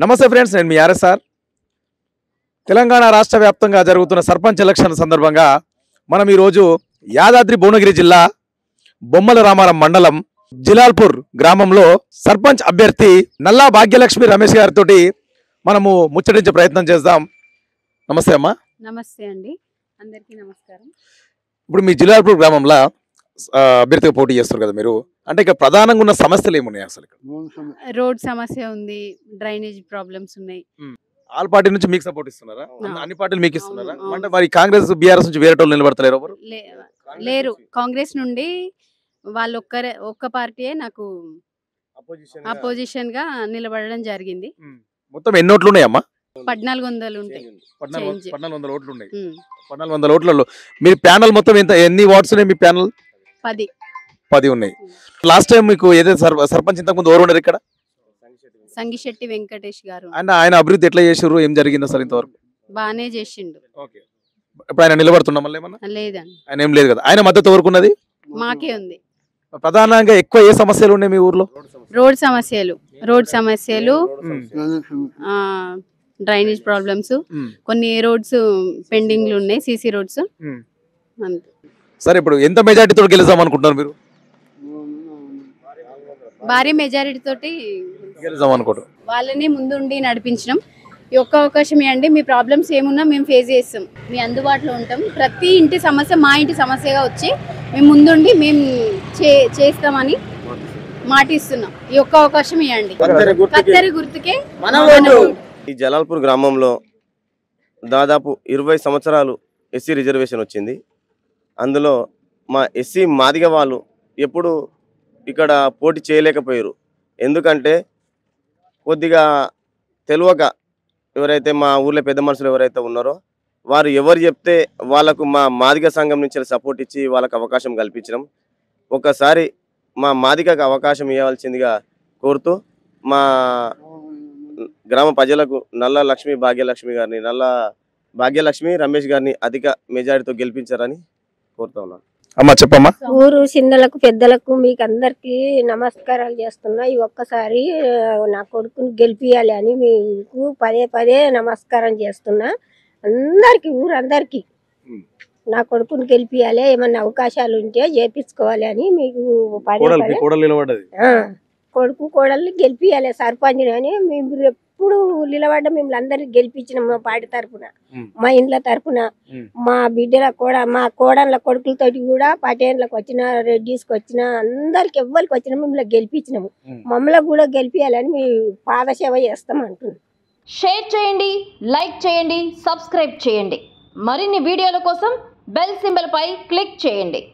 నమస్తే ఫ్రెండ్స్, నేను మీ ఆర్ఎస్ఆర్. తెలంగాణ రాష్ట్ర వ్యాప్తంగా జరుగుతున్న సర్పంచ్ ఎలక్షన్ సందర్భంగా మనం ఈరోజు యాదాద్రి భువనగిరి జిల్లా బొమ్మల రామారం మండలం జిలాల్పూర్ గ్రామంలో సర్పంచ్ అభ్యర్థి నల్లా భాగ్యలక్ష్మి రమేష్ గారితో మనము ముచ్చటించే ప్రయత్నం చేద్దాం. నమస్తే అమ్మా. నమస్తే అండి, అందరికీ నమస్కారం. ఇప్పుడు మీ జిలాల్పూర్ గ్రామంలో అభ్యర్థిగా పోటీ చేస్తారు కదా మీరు, అంటే ఇక ప్రధానంగా ఉన్న సమస్యలు ఏమున్నాయి? అసలు రోడ్ సమస్య ఉంది, డ్రైనేజ్ ప్రాబ్లమ్స్ ఉన్నాయి. ఆల్ పార్టీ నుంచి మీకు సపోర్ట్ ఇస్తున్నారా? అన్ని పార్టీలు మీకు ఇస్తున్నారా? అంటే మరి కాంగ్రెస్ బీఆర్ఎస్ నుంచి వేరే వాళ్ళు నిలబడతలేరు ఎవరు? లేరు. కాంగ్రెస్ నుండి వాళ్ళు ఒక్క పార్టీయే నాకు అపోజిషన్ గా నిలబడడం జరిగింది. మొత్తం ఎన్ని ఓట్లు ఉన్నాయమ్మా? 1400 ఉంటాయి. 1400 ఓట్లు ఉన్నాయి. 1400 ఓట్లలో మీ ప్యానల్ మొత్తం ఎన్ని వార్డ్స్ ఉన్నాయి? మీ ప్యానల్ 10 ఉన్నాయి. లాస్ట్ టైం మీకు ఏదైతే సర్పంచ్ ఇంతకు ముందు ఎవరు ఉన్నారు ఇక్కడ? సంగిశెట్టి వెంకటేష్ గారు. ఆయన అభివృద్ధి ఎట్లా చేసారు, ఏం జరిగింది అసలు ఇంతవరకు? బానే చేసిండు. ఇప్పుడు ఆయన నిలబడుతున్నా మళ్ళీ ఏమన్నా? లేదండి, ఆయన ఏం లేదు కదా. ఆయన మద్దతు ఎవరుకున్నది? మాకే ఉంది. ప్రధానంగా ఎక్కువ ఏ సమస్యలు ఉన్నాయి మీ ఊర్లో? రోడ్ సమస్యలు, డ్రైనేజ్ ప్రాబ్లమ్స్, కొన్ని రోడ్స్ పెండింగ్లు ఉన్నాయి, సీసీ రోడ్స్. సరే, ఇప్పుడు ఎంత మెజారిటీతో గెలుద్దాం అనుకుంటున్నారు మీరు? భారీ మెజారిటీ తోటి గెలుద్దాం అనుకుంటారు. వాళ్ళని ముందుండి నడిపించడం. ఈ ఒక్క అవకాశం ఇవ్వండి, మీ ప్రాబ్లమ్స్ ఏమున్నా మేము ఫేస్ చేస్తాం, మీ అందుబాటులో ఉంటాం. ప్రతి ఇంటి సమస్య మా ఇంటి సమస్యగా వచ్చి మేము ముందుండి మేము చేస్తామని మాటిస్తున్నాం. ఈ ఒక్క అవకాశం ఇవ్వండి. కత్తెర గుర్తుకే ఈ జలాల్పూర్ గ్రామంలో దాదాపు 20 సంవత్సరాలు ఎస్సీ రిజర్వేషన్ వచ్చింది. అందులో మా ఎస్సీ మాదిగ వాళ్ళు ఎప్పుడు ఇక్కడ పోటీ చేయలేకపోయారు. ఎందుకంటే కొద్దిగా తెలియక ఎవరైతే మా ఊర్లో పెద్ద మనుషులు ఎవరైతే ఉన్నారో వారు ఎవరు చెప్తే వాళ్ళకు మా మాదిగ సంఘం నుంచి సపోర్ట్ ఇచ్చి వాళ్ళకు అవకాశం కల్పించడం. ఒకసారి మా మాదిగకు అవకాశం ఇవ్వాల్సిందిగా కోరుతూ మా గ్రామ ప్రజలకు నల్లా భాగ్యలక్ష్మి రమేష్ గారిని అధిక మెజారిటీతో గెలిపించారని కోరుతా ఉన్నాను. అమ్మా చెప్పమ్మా. ఊరు చిన్నలకు పెద్దలకు మీకు అందరికి నమస్కారాలు చేస్తున్నా. ఈ ఒక్కసారి నా కొడుకుని గెలిపియాలి అని మీకు పదే నమస్కారం చేస్తున్నా. అందరికి ఊరందరికి నా కొడుకుని గెలిపియాలి, ఏమన్నా అవకాశాలు ఉంటే చేపించుకోవాలి అని మీకు కొడుకు కోడల్ని గెలిపియాలి సర్పంచ్ అని మేము ఎప్పుడు నిలబడ్డ మిమ్మల్ని అందరికి గెలిపించిన మా పార్టీ తరఫున, మా ఇండ్ల తరఫున, మా బిడ్డల మా కోడళ్ళ కొడుకులతో కూడా పటేన్లకు వచ్చిన రెడ్డిస్కి వచ్చిన అందరికి ఎవ్వరికి వచ్చినా మిమ్మల్ని గెలిపించినాము. మమ్మల్ని కూడా గెలిపియాలని మీ పాదసేవ చేస్తాం అంటున్నాం. షేర్ చేయండి, లైక్ చేయండి, సబ్స్క్రైబ్ చేయండి. మరిన్ని వీడియోల కోసం బెల్ సింబల్ పై క్లిక్ చేయండి.